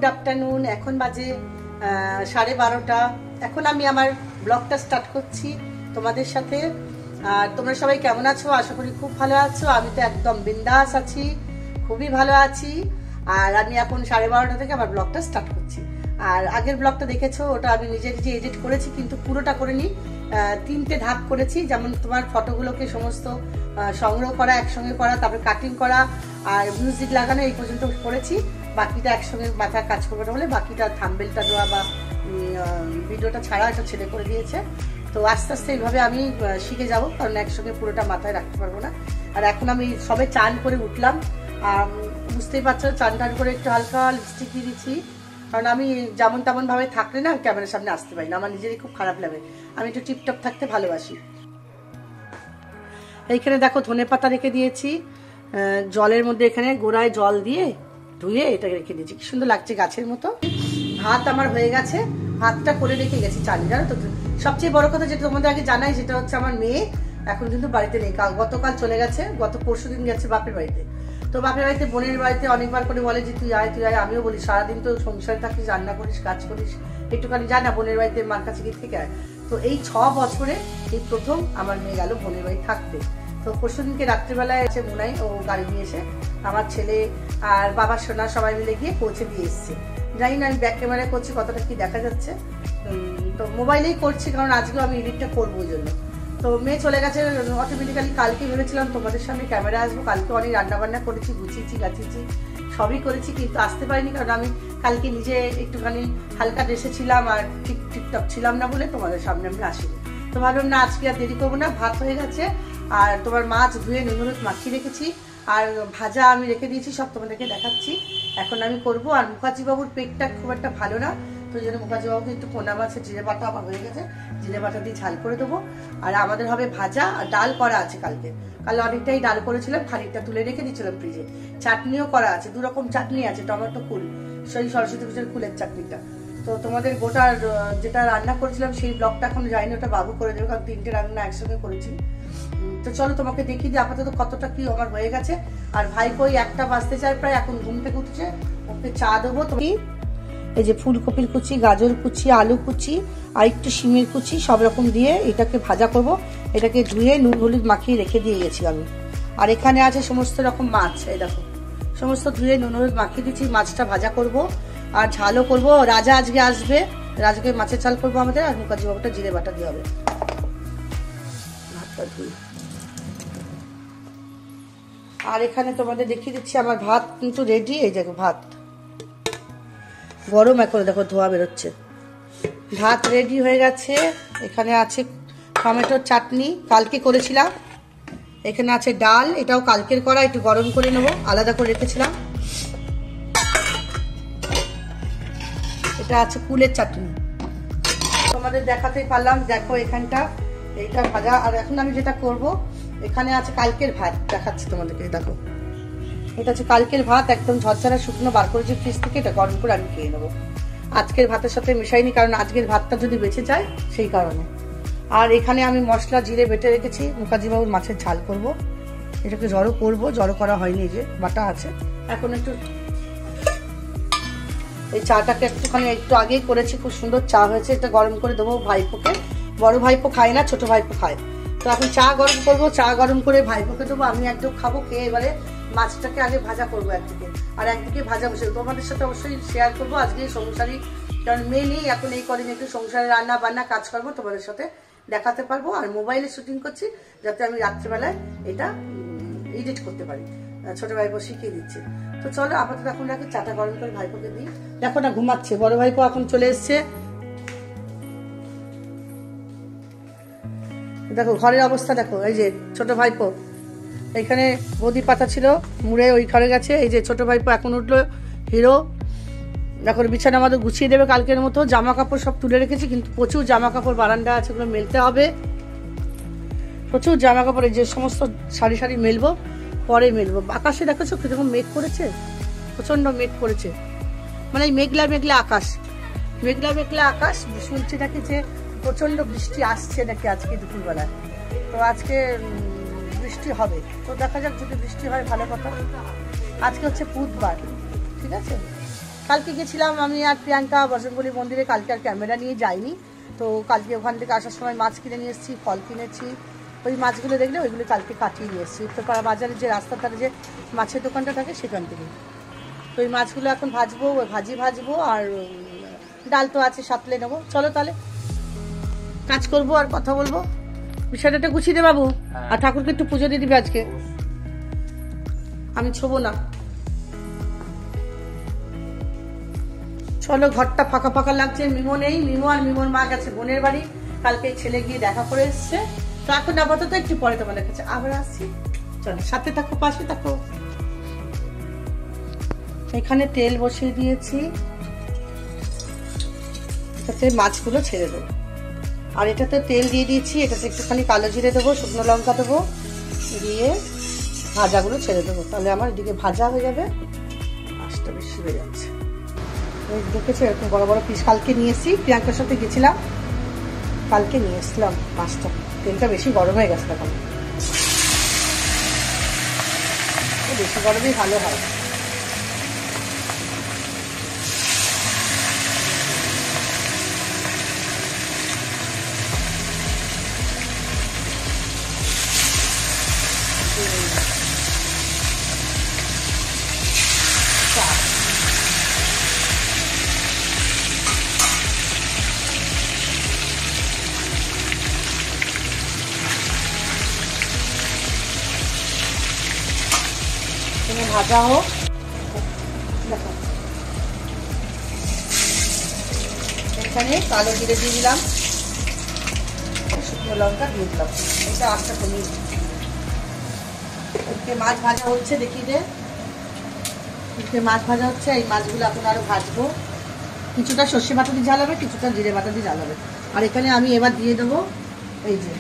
Good afternoon. এখন বাজে 12:30। এখন আমি আমার ব্লগটা স্টার্ট করছি তোমাদের সাথে। আর তোমরা সবাই কেমন আছো? আশা করি খুব ভালো আছো। আমি তো একদম বিন্দাস আছি, খুবই ভালো আছি। আর আমি এখন 12:30 থেকে আমার ব্লগটা স্টার্ট করছি। আর আগের ব্লগটা দেখেছো, ওটা আমি নিজে নিজে এডিট করেছি, কিন্তু পুরোটা করিনি। 3টে ধাপ করেছি, যেমন তোমার ফটোগুলোকে সমস্ত সংগ্রহ করা, একসঙ্গে করা, তারপরে কাটিং করা আর মিউজিক লাগানো, এই পর্যন্ত করেছি। বাকিটা একসঙ্গে মাথায় কাজ করবে না বলে বাকিটা থাম্বনেলটা দেওয়া বা ভিডিওটা ছাড়া এটা ছেলে করে দিয়েছে। তো আস্তে আস্তে এইভাবে আমি শিখে যাব, কারণ একসঙ্গে পুরোটা মাথায় রাখতে পারবো না। আর এখন আমি সবে চান করে উঠলাম, বুঝতেই পারছো, চান টান করে একটু হালকা লিপস্টিক দিয়ে দিচ্ছি, কারণ আমি যেমন তেমন ভাবে থাকলে না ক্যামেরার সামনে আসতে পারি না, আমার নিজেরই খুব খারাপ লাগে। আমি একটু টিপটপ থাকতে ভালোবাসি। এইখানে দেখো ধনে পাতা রেখে দিয়েছি জলের মধ্যে, এখানে গোড়ায় জল দিয়ে ধুয়ে এটাকে রেখে দিয়েছি, কি সুন্দর লাগছে গাছের মতো। ভাত আমার হয়ে গেছে, ভাতটা করে রেখে গেছি চালি, জানো তো। সবচেয়ে বড় কথা যেটা তোমাদের আগে জানাই, যেটা হচ্ছে আমার মেয়ে এখন কিন্তু বাড়িতে নেই, গতকাল চলে গেছে, গত পরশুদিন গেছে বাপের বাড়িতে। তো বাপের বাড়িতে বোনের বাড়িতে অনেকবার করে বলে যে তুই আয় তুই আয়, আমিও বলি সারাদিন তো সংসারে থাকিস, রান্না করিস, কাজ করিস, একটুখানি যা না বোনের বাড়িতে মার কাছে গিয়ে থেকে আয়। তো এই 6 বছরে এই প্রথম আমার মেয়ে গেল বোনের বাড়ি থাকতে। তো পরশুদিনকে রাত্রিবেলায় এসে মোনাই ও গাড়ি নিয়ে এসে আমার ছেলে আর বাবার সোনা সবাই মিলে গিয়ে পৌঁছে দিয়ে এসছে। জানি না আমি ব্যাক ক্যামেরায় করছি কতটা কি দেখা যাচ্ছে, তো মোবাইলেই করছি, কারণ আজকেও আমি এডিটটা করবো ওই জন্য। তো মেয়ে চলে গেছে অটোমেটিক্যালি। কালকে ভেবেছিলাম তোমাদের সামনে ক্যামেরা আসবো, কালকে অনেক রান্নাবান্না করেছি, গুছিয়েছি গাছিয়েছি, সবই করেছি, কিন্তু আসতে পারিনি, কারণ আমি কালকে নিজে একটুখানি হালকা ড্রেসে ছিলাম আর ঠিকঠাক ছিলাম না বলে তোমাদের সামনে আমি আসিনি। তো ভাবলাম না আজকে আর দেরি করবো না, ভাত হয়ে গেছে। আর তোমার মাছ ধুয়ে নুন হলুদ মাখিয়ে রেখেছি, আর ভাজা আমি রেখে দিয়েছি, সব তোমাদেরকে দেখাচ্ছি। এখন আমি করব। আর মুখার্জি বাবুর পেটটা খুব একটা ভালো না, তো এই জন্য মুখার্জি বাবুকে একটু পোনা মাছের জিরে বাটা আমার হয়ে গেছে, জিরে বাটা দিয়ে ঝাল করে দেবো। আর আমাদের হবে ভাজা, আর ডাল করা আছে কালকে অনেকটাই ডাল করেছিলাম, খানিকটা তুলে রেখে দিয়েছিলাম ফ্রিজে। চাটনিও করা আছে, 2 রকম চাটনি আছে, টমেটো ফুল, সেই সরস্বতী পুজোর ফুলের চাটনিটা। তো তোমাদের গোটা যেটা রান্না করেছিলাম সেই ব্লগটা এখন যাইনি, ওটা বাবু করে দেবে, কারণ 3টে রান্না একসঙ্গে করেছি। তো চলো তোমাকে দেখিয়ে দিই আপাতত কতটা কি আমার হয়ে গেছে। আর ভাই কই 1টা বাজতে চায় প্রায়, এখন ঘুম থেকে উঠছে, ওকে চা দেবো। তুমি এই যে ফুলকপির কুচি, গাজর কুচি, আলু কুচি আর একটু শিমের কুচি সব রকম দিয়ে এটাকে ভাজা করব। এটাকে ধুয়ে নুন হলুদ মাখিয়ে রেখে দিয়ে গেছি আমি। আর এখানে আছে সমস্ত রকম মাছ, এই দেখো সমস্ত ধুয়ে নুন হলুদ মাখিয়ে দিচ্ছি। মাছটা ভাজা করব আর ঝালও করব। রাজা আজকে আসবে, রাজাকে মাছের ঝাল করবো আমাদের, আর মুখার্জি বাবুটা জিরে বাটা দিয়ে হবে। ভাতটা ধুই। আর এখানে তোমাদের দেখিয়ে দিচ্ছি আমার ভাত কিন্তু রেডি। এই দেখো ভাত গরম, এখন দেখো ধোয়া বেরোচ্ছে। ভাত রেডি হয়ে গেছে। এখানে আছে টমেটোর চাটনি, কালকে করেছিলাম। এখানে আছে ডাল, এটাও কালকের করা, একটু গরম করে নেবো, আলাদা করে রেখেছিলাম। এটা আছে কুলের চাটনি, তোমাদের দেখাতেই পারলাম। দেখো এখানটা এইটা ভাজা। আর এখন আমি যেটা করব, এখানে আছে কালকের ভাত, দেখাচ্ছি তোমাদেরকে। দেখো এটা হচ্ছে কালকের ভাত, একদম ঝরঝরা শুকনো, বার করেছি ফ্রিজ থেকে, এটা গরম করে আমি খেয়ে নেবো। আজকের ভাতের সাথে মেশাইনি, কারণ আজকের ভাতটা যদি বেঁচে যায় সেই কারণে। আর এখানে আমি মশলা জিরে বেটে রেখেছি, মুখার্জি বাবুর মাছের ঝাল করব। এটাকে জড়ো করবো, জড়ো করা হয়নি, যে বাটা আছে। এখন একটু এই চাটাকে একটু আগেই করেছি, খুব সুন্দর চা হয়েছে, এটা গরম করে দেবো ভাইপোকে। বড় ভাইপো খায় না, ছোট ভাইপো খায়। তো এখন চা গরম করবো, চা গরম করে ভাইপোকে দেবো, আমি একদম খাবো। খেয়ে এবারে মাছটাকে আগে ভাজা করবো একদিকে, আর একদিকে ভাজা বসে তোমাদের সাথে অবশ্যই শেয়ার করবো আজকে সংসারী, কারণ মেয়ে নেই এখন, এই কদিন একটু সংসারে রান্না বান্না কাজ করবো, তোমাদের সাথে দেখাতে পারবো। আর মোবাইলে শুটিং করছি, যাতে আমি রাত্রিবেলায় এটা এডিট করতে পারি। ছোট ভাইপো শিখিয়ে দিচ্ছে। তো চলো আপাতত এখন রাখি, চাটা গরম করে ভাইপোকে দিই। দেখো না ঘুমাচ্ছে, বড় ভাইপো এখন চলে এসছে। দেখো ঘরের অবস্থা দেখো, এই যে ছোট ভাইপো এখানে বদি পাতা ছিল মুড়ে, ওই ঘরে গেছে। এই যে ছোট ভাইপো এখন উঠলো, হিরো। দেখো বিছানা আমাদের গুছিয়ে দেবে কালকের মতো। জামা কাপড় সব তুলে রেখেছি, কিন্তু প্রচুর জামা কাপড় বারান্দা আছে, ওগুলো মেলতে হবে। প্রচুর জামা কাপড়, যে সমস্ত সারি সারি মেলবো, পরে মেলবো। আকাশে দেখেছো কিরকম মেঘ করেছে, প্রচন্ড মেঘ করেছে, মানে মেঘলা মেঘলা আকাশ, মেঘলা মেঘলা আকাশ। শুনছি নাকি যে প্রচন্ড বৃষ্টি আসছে নাকি আজকে দুপুরবেলা। তো আজকে বৃষ্টি হবে, তো দেখা যাক, যদি বৃষ্টি হয় ভালো কথা। আজকে হচ্ছে বুধবার, ঠিক আছে। কালকে গেছিলাম আমি আর প্রিয়াঙ্কা বজরংবলী মন্দিরে, কালকে আর ক্যামেরা নিয়ে যাইনি। তো কালকে ওখান থেকে আসার সময় মাছ কিনে নিয়ে এসেছি, ফল কিনেছি। ওই মাছগুলো দেখলে ওইগুলো কালকে কাটিয়ে নিয়ে এসেছি উত্তরপাড়া বাজারে, যে রাস্তার ধারে যে মাছের দোকানটা থাকে সেখান থেকে। তো ওই মাছগুলো এখন ভাজবো, ভাজবো, আর ডাল তো আছে সাতলে নেবো। চলো তাহলে কাজ করবো আর কথা বলবো। বিষয়টা গুছিয়ে দে বাবু, আর ঠাকুরকে একটু পুজো দিয়ে দিবি আজকে, আমি ছোবো না। চলো, ঘরটা ফাঁকা ফাঁকা লাগছে, মিমো নেই, মিমো আর মিমোর মা গেছে বোনের বাড়ি, কালকে ছেলে গিয়ে দেখা করে এসছে। তো এখন আপাতত একটু পরে তোমাদের কাছে আবার আসছি। চলো সাথে থাকো, পাশে থাকো। এখানে তেল বসিয়ে দিয়েছি, এটাতে মাছগুলো ছেড়ে দেবো। আর এটাতে তেল দিয়ে দিয়েছি, এটাতে একটুখানি কালো জিরে দেবো, শুকনো লঙ্কা দেবো, দিয়ে ভাজাগুলো ছেড়ে দেবো। তাহলে আমার এদিকে ভাজা হয়ে যাবে, মাছটা বেশি হয়ে যাচ্ছে। দেখেছি এরকম বড় বড় পিস কালকে নিয়ে এসেছি, প্রিয়াঙ্কার সাথে গেছিলাম, কালকে নিয়ে এসলাম মাছটা। তেলটা বেশি গরম হয়ে গেছে, তখন বেশি গরমই ভালো হয়। ভাজা হোক, দেখো এখানে কালো জিরে দিয়ে দিলাম, শুকনো লঙ্কা দিয়ে দিলাম, এটা আস্তে কমিয়ে মাছ ভাজা হচ্ছে। দেখিয়ে দে, মাছ ভাজা হচ্ছে। এই মাছগুলো এখন আরো ভাজবো, কিছুটা সর্ষে বাটা দিয়ে জ্বালাবে, কিছুটা জিরে বাটা দিয়ে জ্বালাবে। আর এখানে আমি এবার দিয়ে দেবো, এই যে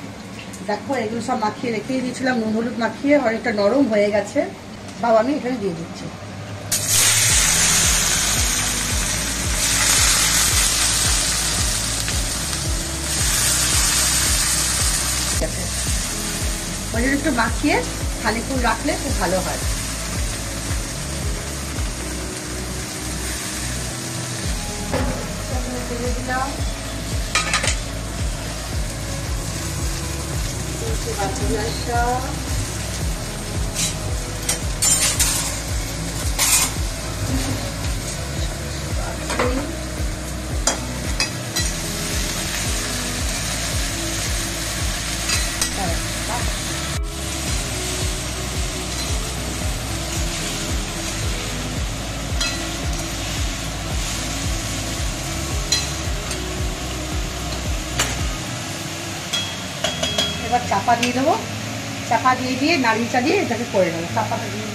দেখো এগুলো সব মাখিয়ে রেখে দিয়েছিলাম, নুন হলুদ মাখিয়ে, অনেকটা নরম হয়ে গেছে। বাবা আমি এখানে দিয়ে দিচ্ছি। একটু মাখিয়ে খানিকক্ষণ রাখলে খুব ভালো হয়। দিলাম এবার চাপা দিয়ে দেবো, চাপা দিয়ে দিয়ে নাড়িয়ে চাড়িয়ে এটাকে করে নেবো। চাপাটা দিয়ে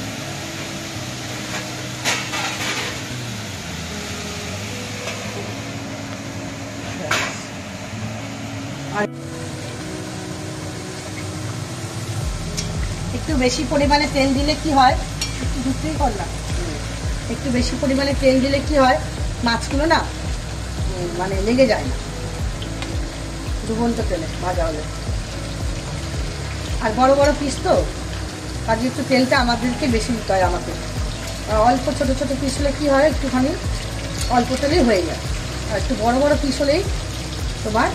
একটু বেশি পরিমাণে তেল দিলে কি হয়, একটু দুটোই করলাম, একটু বেশি পরিমাণে তেল দিলে কি হয়, মাছগুলো না মানে লেগে যায় না ডুবন্ত তেলে ভাজা হলে। আর বড় বড় পিস তো, কাজে একটু তেলটা আমাদেরকে বেশি দিতে হয়। আমাকে অল্প ছোট ছোট পিস হলে কি হয়, একটুখানি অল্প তেলেই হয়ে যায়। আর একটু বড় বড় পিস হলেই তোমার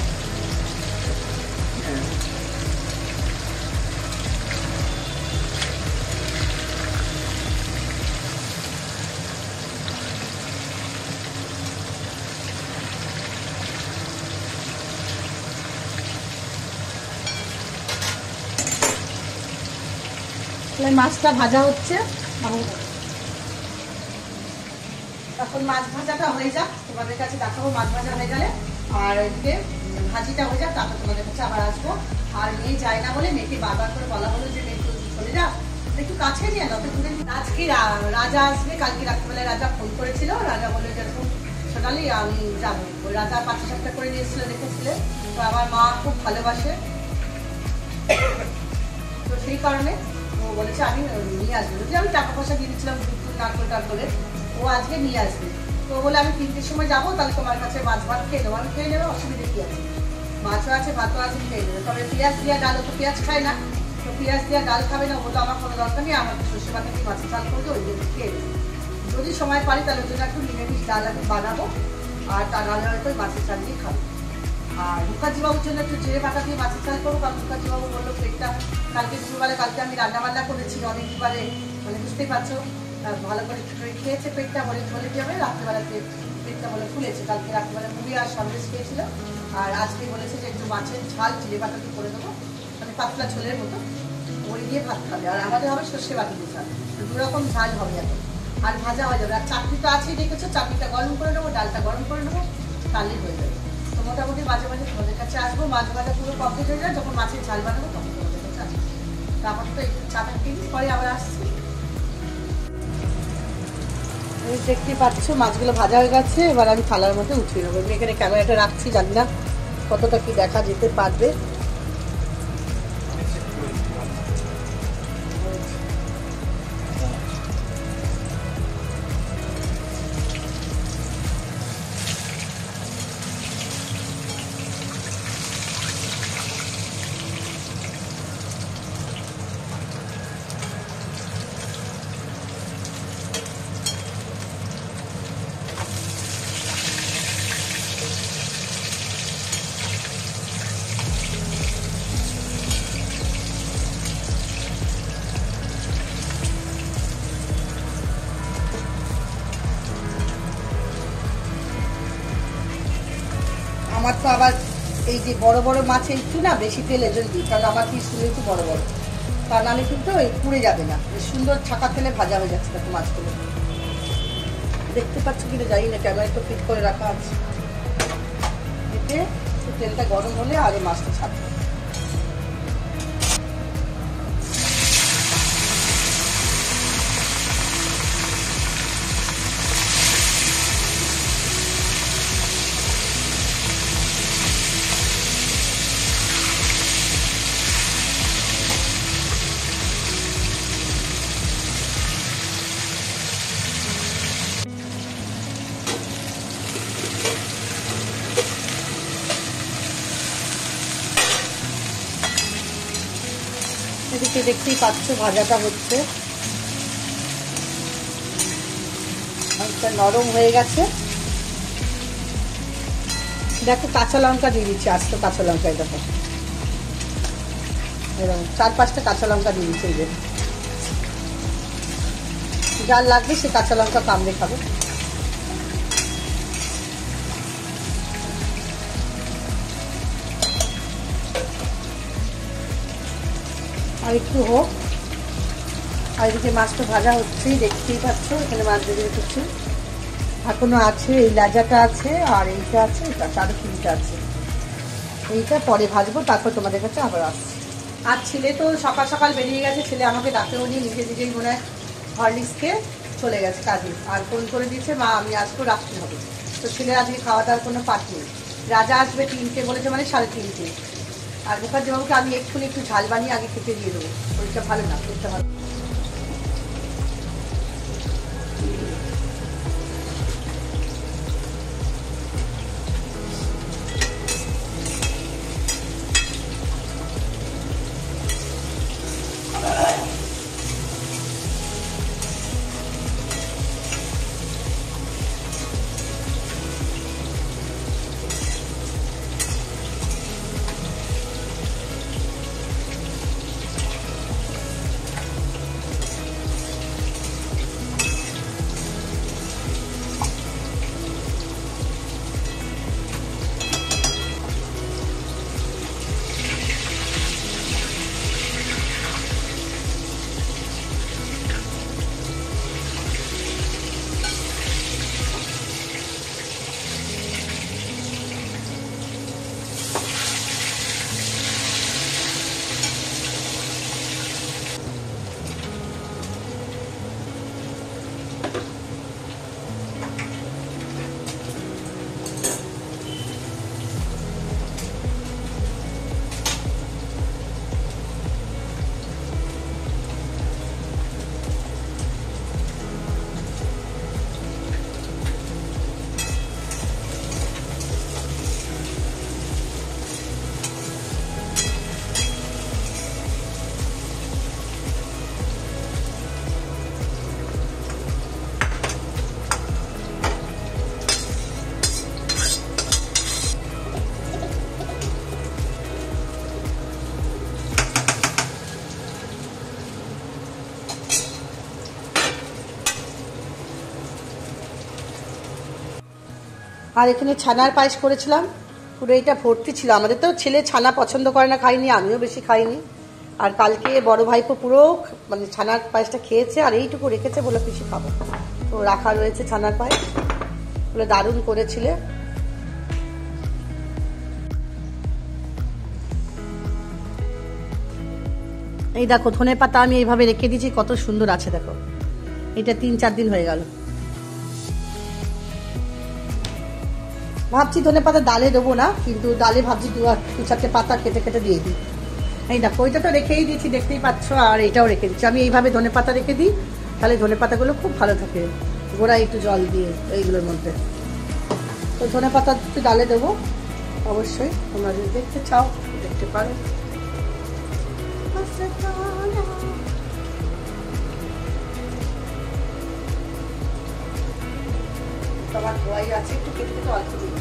মাছটা ভাজা হচ্ছে। এখন মাছ ভাজাটা হয়ে যাক, তোমাদের কাছে দেখাবো মাছ ভাজা হয়ে গেলে। আর এদিকে ভাজিটা হয়ে যাক, তারপর তোমাদের কাছে আবার আসবো। আর মেয়ে যায় না বলে মেয়েকে বারবার করে বলা হলো যে মেয়ে চলে যা, একটু কাছে নিয়ে না, দূরে। আজকে রাজা আসবে, কালকে রাত্রিবেলায় রাজা ফোন করেছিল, রাজা বললো যেরকম সোনালি আমি যাবো। ওই রাজা ৫-৭টা করে নিয়েছিল, দেখেছিলে তো। আমার মা খুব ভালোবাসে, তো সেই কারণে ও বলেছে আমি নিয়ে আসবো। যদি আমি টাকা পয়সা দিয়ে দিচ্ছিলাম নারকোল করে, ও আজকে নিয়ে আসবে। তো বলে আমি 3টের সময় যাবো, তাহলে তোমার কাছে মাছ ভাত খেয়ে নেবো। আমি খেয়ে নেবে, অসুবিধা কি আছে, মাছও আছে ভাতও আছে, খেয়ে নেবে। তবে পেঁয়াজ দিয়া ডাল, তো পেঁয়াজ খায় না, তো পেঁয়াজ দিয়া ডাল খাবে না, বললো আমার কোনো দরকার নেই, আমাকে সর্ষে বাটা দিয়ে মাছের ঝাল করে দিয়ে ওই দিয়ে খেয়ে নেবে। যদি সময় পারি তাহলে ওর জন্য একটু নিরামিষ ডাল আমি বানাবো, আর তা নাহলে হয়তো মাছের চাল দিয়ে খাবো। আর মুখার্জিবাবুর জন্য একটু জিরে পাতা দিয়ে মাছের চাল করবো, কারণ মুখার্জিবাবু বললো পেটটা কালকে দুপুরবেলা, কালকে আমি রান্নাবান্না করেছি অনেকবারে, মানে বুঝতেই পারছো ভালো করে খেয়েছে পেটটা, বলে চলে যাবে রাত্রেবেলাতে, পেটটা বলে ফুলেছে। কালকে রাত্রেবেলা মুড়ি আর সন্দেশ খেয়েছিল, আর আজকে বলেছে যে একটু মাছের ঝাল জিরে পাতা দিয়ে করে দেবো, মানে পাতলা ঝোলের মতো, ওই দিয়ে ভাত খাবে। আর আমাদের হবে সর্ষে বাটি দিয়ে ঝাল, দুরকম ঝাল হবে এখন, আর ভাজা হয়ে যাবে। আর চাটনি তো আছেই দেখেছো, চাটনিটা গরম করে নেবো, ডালটা গরম করে নেবো, তাহলেই হয়ে যাবে। তো মোটামুটি মাঝে মাঝে তোমাদের কাছে আসবো, মাছ ভাজা পুরো কমপ্লিট হয়ে যায়, যখন মাছের ঝাল বানাবো তখন তোমাদের কাছে আসবো। তারপর তো একটু চাটা কিনি, পরে আবার আসছি। দেখতে পাচ্ছ মাছগুলো ভাজা হয়ে গেছে, এবার আমি থালার মধ্যে উঠিয়ে নেবো। আমি এখানে ক্যামেরাটা রাখছি, জানি না কতটা কি দেখা যেতে পারবে। আমার তো আবার এই যে বড় বড় মাছ একটু না বেশি তেলে জলদি, কারণ আমার পিসগুলো একটু বড় বড়, তা নাহলে কিন্তু ওই পুড়ে যাবে না, সুন্দর ছাকা তেলে ভাজা হয়ে যাচ্ছে দেখো মাছগুলো। দেখতে পাচ্ছ কিনা জানি না, ক্যামেরা তো ফিট করে রাখা আছে। এতে তেলটা গরম হলে আগে মাছটা ছাড়বে। এদিকে দেখতেই পাচ্ছ ভাজাটা হচ্ছে, অনেকটা নরম হয়ে গেছে। দেখো কাঁচা লঙ্কা দিয়ে দিচ্ছি, আস্ত কাঁচা লঙ্কা, দেখো এরকম 4-5টা কাঁচা লঙ্কা দিয়ে দিচ্ছি। এই যে যার লাগবে সে কাঁচা লঙ্কা কামড়ে খাবে। আর একটু হোক, আর এদিকে মাছটা ভাজা হচ্ছেই, দেখতেই পাচ্ছ এখানে মাছ দিয়ে রেখেছি, এখনো আছে, এই লাজাটা আছে, আর এইটা আছে, এটা আরো 3টা আছে। এইটা পরে ভাজবো, তারপর তোমাদের কাছে আবার আসছি। আর ছেলে তো সকাল সকাল বেরিয়ে গেছে, ছেলে আমাকে ডাকেও নিয়ে নিজে নিজেই মনে হয় হরলিক্সকে চলে গেছে কাজে, আর ফোন করে দিয়েছে মা আমি আসবো, রাখতে হবে। তো ছেলের আজকে খাওয়া দাওয়ার কোনো পাঠ নেই। রাজা আসবে 3টে বলেছে, মানে 3:30। আর মুখার্জিবাবুকে আমি এক্ষুনি একটু ঝাল বানিয়ে আগে খেতে দিয়ে দেবো, ওইটা ভালো না, পেটটা ভালো। আর এখানে ছানার পায়েস করেছিলাম, পুরো এটা ভর্তি ছিল। আমাদের তো ছেলে ছানা পছন্দ করে না, খাইনি, আমিও বেশি খাইনি। আর কালকে বড় ভাইপো পুরো মানে ছানার পায়েসটা খেয়েছে, আর এইটুকু রেখেছে, বলে পিসি খাবো, তো রাখা রয়েছে ছানার পায়েস, বলে দারুণ করেছিলে। এই দেখো ধনে পাতা আমি এইভাবে রেখে দিয়েছি, কত সুন্দর আছে দেখো, এটা 3-4 দিন হয়ে গেল। ভাবছি ধনে পাতা ডালে দেবো না, কিন্তু ডালে ভাবছি 2-4টে পাতা কেটে কেটে দিয়ে দিই। এই দেখো ওইটা তো রেখেই দিচ্ছি, দেখতেই পাচ্ছ, আর এটাও রেখে দিচ্ছি। আমি এইভাবে ধনে পাতা রেখে দিই, তাহলে ধনে পাতাগুলো খুব ভালো থাকে, গোড়ায় একটু জল দিয়ে এইগুলোর মধ্যে। তো ধনে পাতা একটু ডালে দেবো অবশ্যই, তোমরা যদি দেখতে চাও দেখতে পারো। তোমার ধোয়াই আছে, একটু কেটে কেটে অল্প দিই।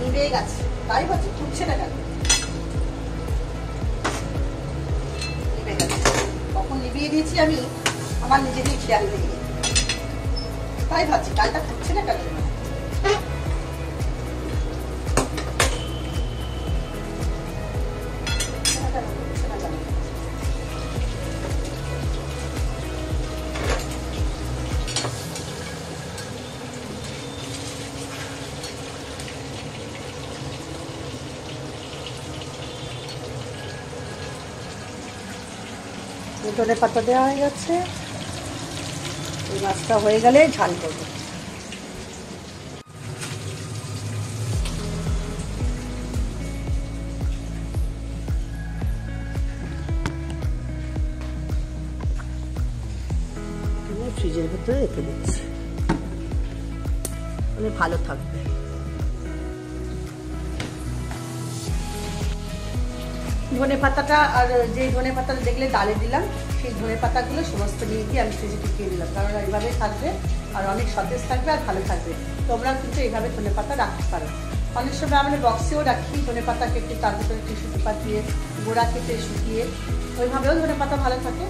নিভে গেছে, তাই ভাবছি ফুটছে না কেন, নিভে গেছে। কখন নিভিয়ে দিয়েছি আমি আমার নিজেরই খেয়াল নেই, তাই ভাবছি ডালটা ফুটছে না কেন। ধনে পাতা দেওয়া হয়ে গেছে, এই মাছটা হয়ে গেলে ঝাল করবো। ফ্রিজের ভিতরে রেখে দিচ্ছি, মানে ভালো থাকবে। ধনে পাতাটা, আর যে ধনে পাতাটা দেখলে ডালে দিলাম, সেই ধনে পাতাগুলো সমস্ত নিয়ে গিয়ে আমি ফ্রিজে ঢুকিয়ে দিলাম, কারণ এইভাবে থাকবে আর অনেক সতেজ থাকবে আর ভালো থাকবে। তোমরা কিন্তু এইভাবে ধনে পাতা রাখতে পারো। অনেক সময় আমরা বক্সেও রাখি ধনে পাতা কেটে, তার ভিতরে টিস্যু পেপার দিয়ে গোড়া কেটে শুকিয়ে, ওইভাবেও ধনে পাতা ভালো থাকে।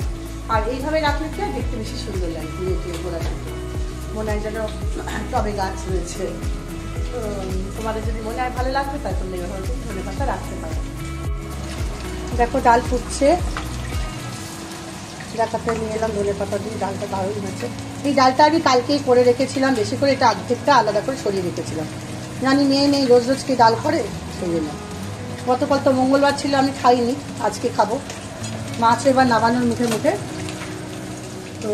আর এইভাবে রাখলে কি আর দেখতে বেশি সুন্দর লাগে, দিয়ে দিয়ে গোড়া শুকিয়ে মনে হয় যেন টবে গাছ রয়েছে। তো তোমাদের যদি মনে হয় ভালো লাগবে, তাই তোমরা এইভাবে ধনে পাতা রাখতে পারো। দেখো ডাল ফুটছে, দেখাতে নিয়ে এলাম ধনে পাতা দিয়ে, ডালটা দারুণ হয়েছে। এই ডালটা আমি কালকেই করে রেখেছিলাম বেশি করে, এটা অর্ধেকটা আলাদা করে সরিয়ে রেখেছিলাম, জানি মেয়ে নেই রোজ রোজ কি ডাল করে, সেই জন্য। গতকাল তো মঙ্গলবার ছিল, আমি খাইনি, আজকে খাবো। মাছ এবার নামানোর মুখে মুখে। তো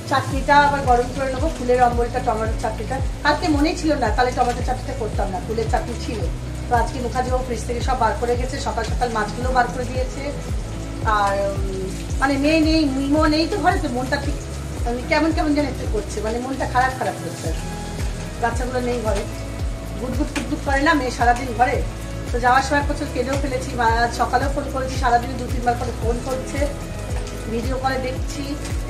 চাটনিটা আবার গরম করে নেবো, ফুলের অম্বলটা, টমেটোর চাটনিটা। কালকে মনেই ছিল না তাহলে টমেটোর চাটনিটা করতাম না, ফুলের চাটনি ছিল। তো আজকে মুখার্জিবাবু ফ্রিজ থেকে সব বার করে গেছে, সকাল সকাল মাছগুলো বার করে দিয়েছে। আর মানে মেয়ে নেই, মিমো নেই তো ঘরে, তো মনটা ঠিক কেমন কেমন যেন একটু করছে, মানে মনটা খারাপ খারাপ করছে। বাচ্চাগুলো নেই ঘরে, গুটগুট ফুটগুট করে না মেয়ে সারাদিন ঘরে। তো যাওয়ার সময় প্রচুর কেঁদেও ফেলেছি, সকালেও ফোন করেছি, সারাদিন 2-3 বার করে ফোন করছে, ভিডিও করে দেখছি,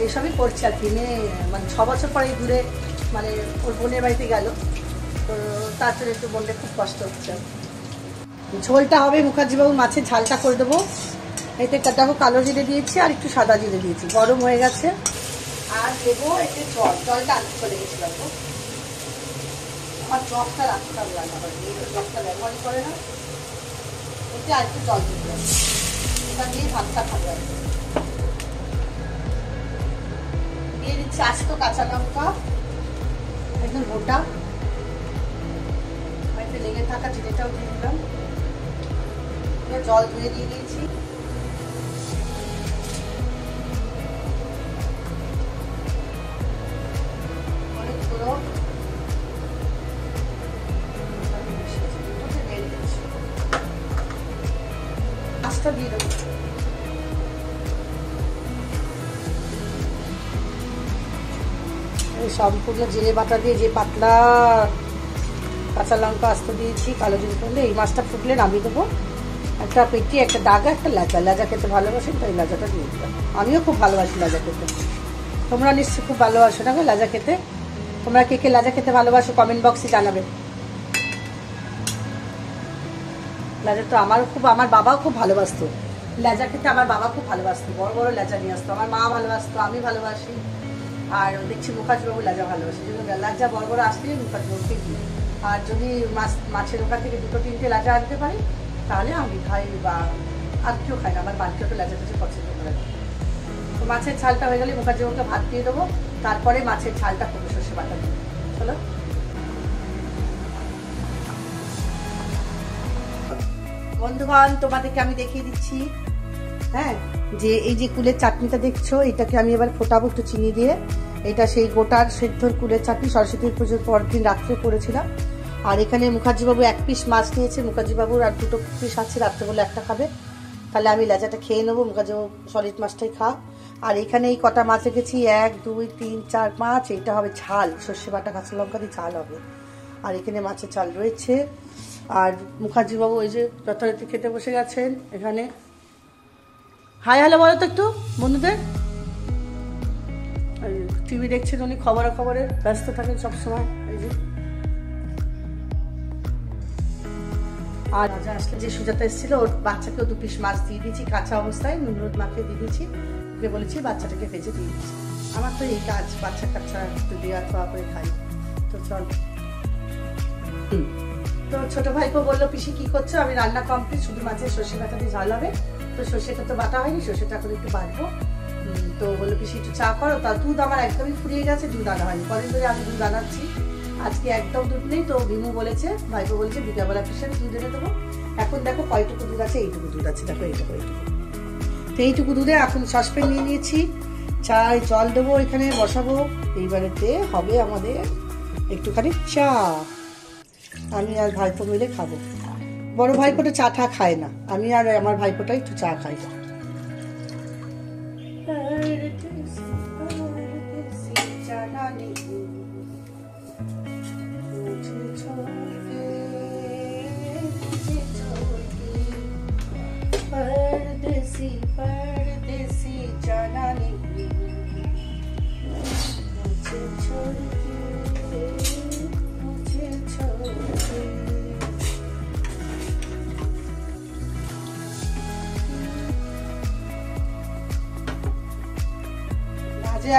এইসবই করছে আর কি। মেয়ে মানে 6 বছর পরে দূরে, মানে ওর বোনের বাড়িতে গেল, তো তার জন্য একটু বলতে খুব কষ্ট হচ্ছে। ঝোলটা হবে মুখার্জিবাবু মাছের ঝালটা করে দেবো। এতে দেখো কালো জিরে দিয়েছি আর একটু সাদা জিরে দিয়েছি, গরম হয়ে গেছে। আর দেবো একটু জল, জলটা আনতে চলে গেছিলাম তো, আমার জলটা রাখতে হবে রান্নাঘরে, জলটা ব্যবহার করে না, এতে আর একটু জল দিতে হবে, এটা দিয়ে ভাতটা খাবে আর কি। দিয়ে দিচ্ছি আস্ত কাঁচা লঙ্কা একদম গোটা, বাড়িতে লেগে থাকা জিরেটাও দিয়ে দিলাম, জল ধুয়ে দিয়ে দিয়েছি। হলুদ গুঁড়ো, মাছটা দিয়ে দেবো। সম্পূর্ণ জিরে বাটা দিয়ে যে পাতলা কাঁচা লঙ্কা আস্ত দিয়েছি, কালো জিরে করলে। এই মাছটা ফুটলে নামিয়ে দেবো। একটা পেটি, একটা ডাগা, একটা লেজা। লেজা খেতে ভালোবাসেন, তাই লেজাটা দিয়ে দিলাম। আমিও খুব ভালোবাসি লেজা খেতে। তোমরা নিশ্চয়ই খুব ভালোবাসো না লেজা খেতে? তোমরা কে কে লেজা খেতে ভালোবাসো কমেন্ট বক্সে জানাবে। লেজা তো আমার বাবাও খুব ভালোবাসতো লেজা খেতে। আমার বাবা খুব ভালোবাসতো, বড় বড় লেজা নিয়ে আসতো। আমার মা ভালোবাসতো, আমি ভালোবাসি। আর দেখছি মুখার্জিবাবু লেজা ভালোবাসে, যদি লেজা বড় বড় আসলেই মুখার্জিবাবুকে দিই। আর যদি মাছের ওখান থেকে 2-3টে লেজা আনতে পারি তাহলে আমি খাই, বা আর কেউ খাই না। আমার বাড়িতে তো লেজা কিছু পছন্দ করে না। তো মাছের ঝালটা হয়ে গেলে মুখার্জিবাবুকে ভাত দিয়ে দেবো, তারপরে মাছের ঝালটা করবো সর্ষে বাটা দিয়ে। চলো বন্ধুগণ, তোমাদেরকে আমি দেখিয়ে দিচ্ছি। হ্যাঁ, যে এই যে কুলের চাটনিটা দেখছো, এটাকে আমি এবার ফোটাবো একটু চিনি দিয়ে। এটা সেই গোটার সেদ্ধর কুলের চাটনি, সরস্বতী পুজোর পরের দিন রাত্রে করেছিলাম। আর এখানে মুখার্জিবাবু 1 পিস মাছ নিয়েছে, মুখার্জিবাবুর আর 2 পিস আছে, রাত্রেবেলা একটা খাবে। তাহলে আমি লেজাটা খেয়ে নেবো, মুখার্জিবাবু সলিড মাছটাই খা। আর এখানে এই কটা মাছ রেখেছি, 1 2 3 4 5। এইটা হবে ঝাল, সর্ষে বাটা কাঁচা লঙ্কা দিয়ে ঝাল হবে। আর এখানে মাছের ঝাল রয়েছে। আর মুখার্জিবাবু ওই যে যথারীতি খেতে বসে গেছেন। এখানে হাই হ্যালো বলো তো একটু বন্ধুদের। টিভি দেখছেন উনি, খবরে ব্যস্ত থাকেন সবসময়। এই যে আর রাজা আসলে, যে সুজাতা এসেছিল, ওর বাচ্চাকেও 2 পিস মাছ দিয়ে দিয়েছি কাঁচা অবস্থায়, নুন হলুদ মাখিয়ে দিয়ে দিয়েছি। ওকে বলেছি বাচ্চাটাকে ভেজে দিয়ে দিচ্ছি। আমার তো এই কাজ, বাচ্চা কাচ্চা একটু দেওয়া খাওয়া করে খাই। তো চল। তো ছোট ভাইপো বললো পিসি কি করছো? আমি রান্না কমপ্লিট, শুধু মাছের সর্ষে বাটা দিয়ে ঝাল হবে। তো সর্ষেটা তো বাটা হয়নি, সর্ষেটা এখন একটু বাটবো। তো বললো পিসি একটু চা করো। তা দুধ আমার একদমই ফুরিয়ে গেছে, দুধ আনা হয়নি। কদিন ধরে আমি দুধ আনাচ্ছি, আজকে একদম দুধ নেই। তো ভিমু বলেছে, ভাইপো বলেছে বিকালবেলা পিসের দুধ এনে দেবো। এখন দেখো কয়টুকু দুধ আছে, এইটুকু দুধ আছে, দেখো এইটুকু। তো এইটুকু দুধে এখন সসপ্যান নিয়ে নিয়েছি, চায় জল দেবো, এখানে বসাবো। এইবারেতে হবে আমাদের একটুখানি চা। আমি আর ভাইপো মিলে খাবো। বড় ভাইপোটা চা টা খায় না, আমি আর আমার ভাইপোটা একটু চা খাই।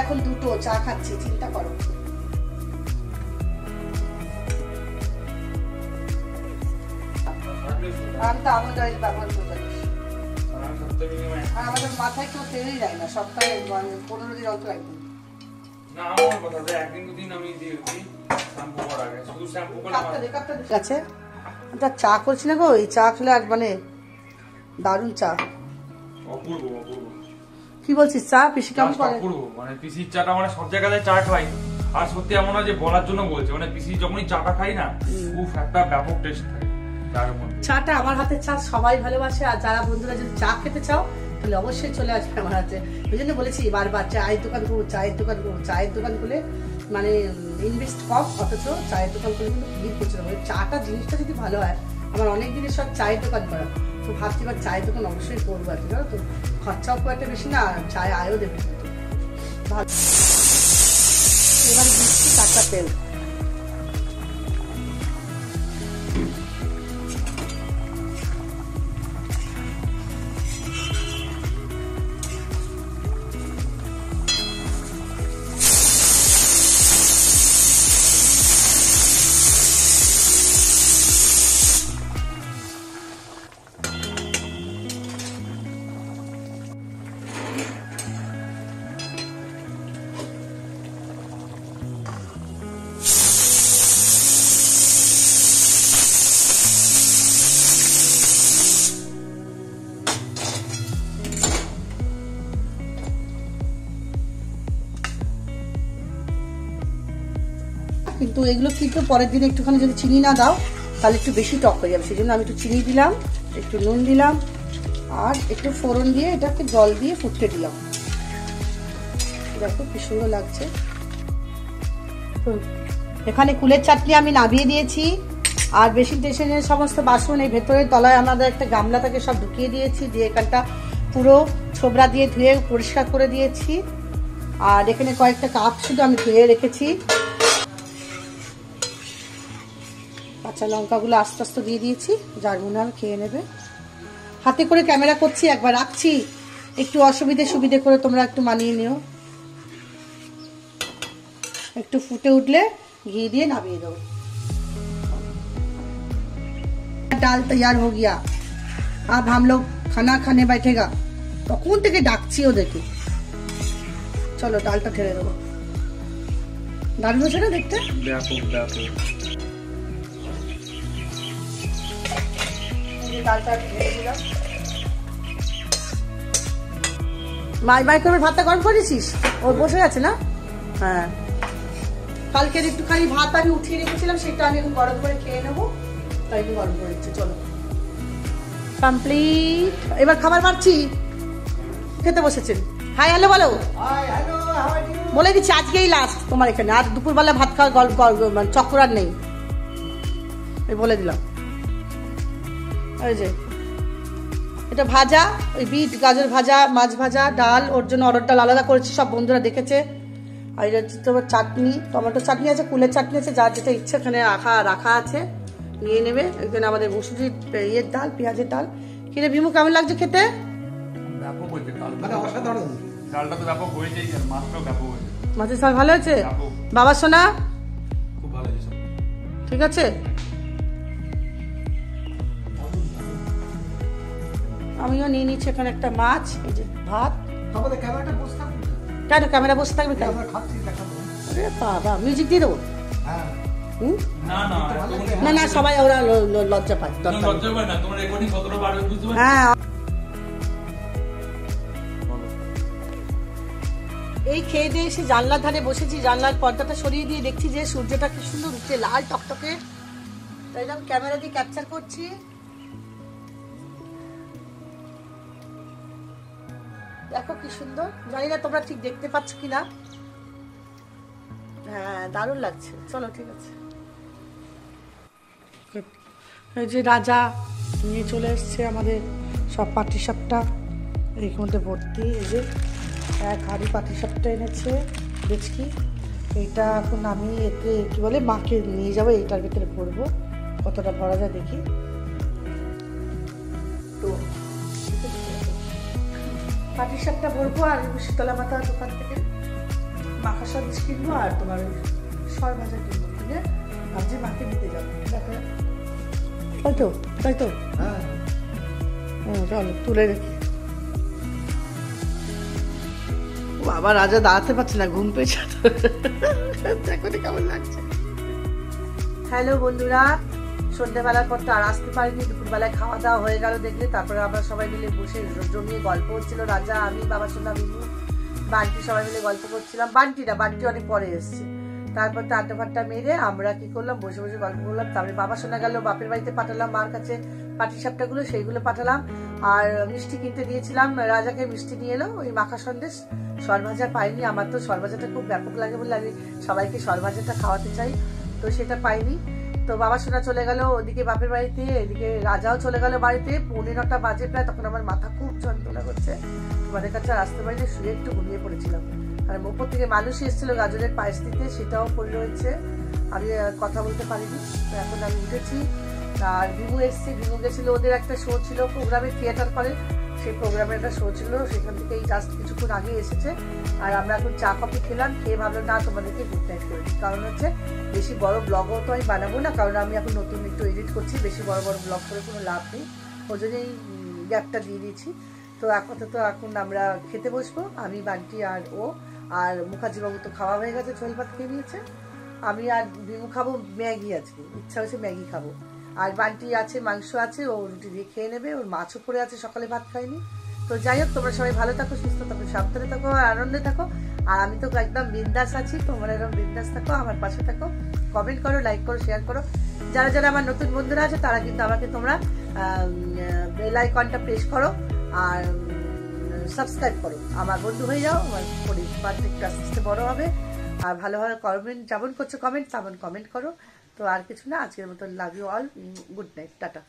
এখন 2টো চা খাচ্ছি, চিন্তা করো। আমি তো আমন্ড অয়েল ব্যবহার করতে পারি। আমাদের মাথায় কেউ তেলই দেয় না, সপ্তাহে 15 দিন অন্তর একদিন। না আমার কথা, একদিন 2 দিন আমি দিয়েছি শ্যাম্পু করার আগে, শুধু শ্যাম্পু করে ঠিক আছে। এটা চা করছি না গো, এই চা খেলে আর মানে দারুণ চা। অপূর্ব অপূর্ব। কি বলছিস? চা পিসি কেমন করে? মানে পিসির চাটা মানে সব জায়গায় চা খাই, আর সত্যি এমন না যে বলার জন্য বলছে, মানে পিসি যখনই চাটা খাই না, খুব একটা ব্যাপক টেস্ট থাকে চার মধ্যে। চাটা আমার হাতের চা সবাই ভালোবাসে। আর যারা বন্ধুরা যদি চা খেতে চাও তাহলে অবশ্যই চলে আসবে আমার হাতে। ওই জন্য বলেছি বারবার চায়ের দোকান করবো, চায়ের দোকান করবো। চায়ের দোকান খুলে মানে ইনভেস্ট কম, অথচ চায়ের দোকান করে কিন্তু ভিড় করছে না। চাটা জিনিসটা যদি ভালো হয়, আমার অনেক দিনের সব চায়ের দোকান করা। তো ভাবছি এবার চায়ের দোকান অবশ্যই করবো আর কি, জানো তো। খরচাও খুব একটা বেশি না, চায় আয়ও দেবে। এবারে দিচ্ছি কাঁচা তেল। কিন্তু এগুলো কিন্তু পরের দিন একটুখানি যদি চিনি না দাও তাহলে একটু বেশি টক হয়ে যাবে। সেই জন্য আমি একটু চিনি দিলাম, একটু নুন দিলাম, আর একটু ফোড়ন দিয়ে এটাকে জল দিয়ে ফুটতে দিলাম। দেখো কি সুন্দর লাগছে। এখানে কুলের চাটনি আমি নামিয়ে দিয়েছি। আর বেসিন টেসিনের সমস্ত বাসন এই ভেতরে তলায় আমাদের একটা গামলা থাকে, সব ঢুকিয়ে দিয়েছি, দিয়ে এখানটা পুরো ছোবরা দিয়ে ধুয়ে পরিষ্কার করে দিয়েছি। আর এখানে কয়েকটা কাপ শুধু আমি ধুয়ে রেখেছি। কাঁচা লঙ্কাগুলো আস্তে আস্তে দিয়ে দিয়েছি, যার মনে হয় খেয়ে নেবে। হাতে করে ক্যামেরা করছি, একবার রাখছি, একটু অসুবিধে সুবিধে করে তোমরা একটু মানিয়ে নিও। একটু ফুটে উঠলে ঘি দিয়ে নামিয়ে দেবো। ডাল তৈয়ার হয়ে গিয়া, अब हम लोग खाना खाने बैठेगा। তখন থেকে ডাকছি ওদেরকে। চলো ডালটা ঢেলে দেবো। দারুণ হচ্ছে না দেখতে? ডালটা ঢেলে দিলাম। মাইক্রোওয়েভে ভাতটা গরম করেছিস? ও বসে গেছে না? হ্যাঁ, কালকের একটুখানি ভাত আমি উঠিয়ে রেখেছিলাম, সেটা আমি এখন গরম করে খেয়ে নেবো, তাই একটু গরম করে দিচ্ছি। চলো কমপ্লিট। এবার খাবার বাড়ছি, খেতে বসেছেন। হাই হ্যালো বলো, বলে দিচ্ছি আজকেই লাস্ট তোমার এখানে। আর দুপুরবেলা ভাত খাওয়ার গল্প চক্কর আর নেই, এই বলে দিলাম। এই যে এটা ভাজা, ওই বিট গাজর ভাজা, মাছ ভাজা, ডাল, ওর জন্য অরড় ডাল আলাদা করেছি, সব বন্ধুরা দেখেছে। আর এটা হচ্ছে তোমার চাটনি, টমেটো চাটনি আছে, কুলের চাটনি আছে, যার যেটা ইচ্ছে এখানে রাখা আছে, নিয়ে নেবে। এখানে আমাদের মুসুরির ইয়ের ডাল, পেঁয়াজের ডাল। কিরে বিমু, কেমন লাগছে খেতে? মাছের ঝাল ভালো আছে? বাবা সোনা ঠিক আছে? আমিও নিয়ে নিচ্ছি এখানে একটা মাছ, এই যে ভাত। কেন ক্যামেরা বসে থাকবে কেন? আরে বাবা, মিউজিক দিয়ে দেবো? না না, সবাই ওরা লজ্জা পায়। হ্যাঁ, এই খেয়ে দিয়ে এসে জানলার ধারে বসেছি, জানলার পর্দাটা সরিয়ে দিয়ে দেখছি যে সূর্যটা কি সুন্দর উঠছে, লাল টকটকে। তাই জন্য ক্যামেরা দিয়ে ক্যাপচার করছি। দেখো কি সুন্দর, জানি না তোমরা ঠিক দেখতে পাচ্ছ কিনা। হ্যাঁ, দারুণ লাগছে। চলো ঠিক আছে। এই যে রাজা নিয়ে চলে এসছে আমাদের সব পাটিসাপটা, এর মধ্যে ভর্তি। এই যে এক হাঁড়ি পাটিসাপটা এনেছে বেচকি। এইটা এখন আমি এতে কি বলে মাকে নিয়ে যাবো, এইটার ভিতরে ভরবো, কতটা ভরা যায় দেখি। তো পাটিসাপটা ভরবো, আর শীতলা মাতা দোকান থেকে মাখা সবজি কিনবো, আর তোমার সর ভাজা কিনবো, কিনে ভাবছি মাকে নিতে যাবো। দেখো, তাই তো তাই তো। হ্যাঁ, চলো তুলে রেখে। বাবা রাজা দাঁড়াতে পারছে না, ঘুম পেয়েছে। দেখো কেমন লাগছে। হ্যালো বন্ধুরা, সন্ধ্যেবেলার পর তো আর আসতে পারিনি, দুপুরবেলায় খাওয়া দাওয়া হয়ে গেল দেখলে। তারপরে আমরা সবাই মিলে বসে জমিয়ে গল্প হচ্ছিল, রাজা, আমি, বাবা সোনা, বিমু, বান্টি, সবাই মিলে গল্প করছিলাম। বান্টি অনেক পরে এসছে। তারপর তো আড্ডা ফাড্ডা মেরে আমরা কি করলাম, বসে বসে গল্প করলাম। তারপরে বাবা শোনা গেল, বাপের বাড়িতে পাঠালাম মার কাছে পাটিসাপটা গুলো, সেইগুলো পাঠালাম। আর মিষ্টি কিনতে দিয়েছিলাম, রাজাকে মিষ্টি নিয়ে এলো, ওই মাখা সন্দেশ। সরভাজা পাইনি, আমার তো সরভাজাটা খুব ব্যাপক লাগে বলে আমি সবাইকে সরভাজাটা খাওয়াতে চাই, তো সেটা পাইনি। তো বাবা সোনা চলে গেল ওদিকে বাপের বাড়িতে, এদিকে রাজাও চলে গেল বাড়িতে। 9:30 বাজে প্রায়, তখন আমার মাথা খুব যন্ত্রণা করছে। তোমাদের কাছে আসতে পারিনি, শুয়ে একটু ঘুমিয়ে পড়েছিলাম। আর ওপর থেকে মানুষ এসেছিল গাজরের পায়েস দিতে, সেটাও পড়ে রয়েছে, আমি কথা বলতে পারিনি। তো এখন আমি উঠেছি। আর বিমু এসছে, বিমু গেছিল, ওদের একটা শো ছিল প্রোগ্রামে, থিয়েটার করে, সেই প্রোগ্রামের একটা শো ছিল, সেখান থেকে এই জাস্ট কিছুক্ষণ আগে এসেছে। আর আমরা এখন চা কফি খেলাম, খেয়ে ভাবলাম না তোমাদেরকে গুড নাইট করে দিই। কারণ হচ্ছে বেশি বড় ব্লগও তো আমি বানাবো না, কারণ আমি এখন নতুন একটু এডিট করছি, বেশি বড় বড় ব্লগ করে কোনো লাভ নেই, ওই জন্যই গ্যাপটা দিয়ে দিয়েছি। তো আপাতত এখন আমরা খেতে বসবো, আমি, বান্টি আর ও। আর মুখার্জিবাবু তো খাওয়া হয়ে গেছে, ঝোল ভাত খেয়ে নিয়েছে। আমি আর বিমু খাবো ম্যাগি, আজকে ইচ্ছা হয়েছে ম্যাগি খাবো। আর বান্টি আছে, মাংস আছে, ও রুটি দিয়ে খেয়ে নেবে, ওর মাছও পড়ে আছে, সকালে ভাত খাইনি। তো যাই হোক, তোমরা সবাই ভালো থাকো, সুস্থ থাকো, সাবধানে থাকো, আর আনন্দে থাকো। আর আমি তো একদম বিন্দাস আছি, তোমরা এরকম বিন্দাস থাকো, আমার পাশে থাকো, কমেন্ট করো, লাইক করো, শেয়ার করো। যারা যারা আমার নতুন বন্ধুরা আছে তারা কিন্তু আমাকে তোমরা বেল আইকনটা প্রেস করো আর সাবস্ক্রাইব করো, আমার বন্ধু হয়ে যাও, আমার পরিবার একটু আস্তে আস্তে বড় হবে। আর ভালো ভালো কমেন্ট যেমন করছো, কমেন্ট তেমন কমেন্ট করো। তো তো আর কিছু না, আজকের মতো love you all, good night, tata.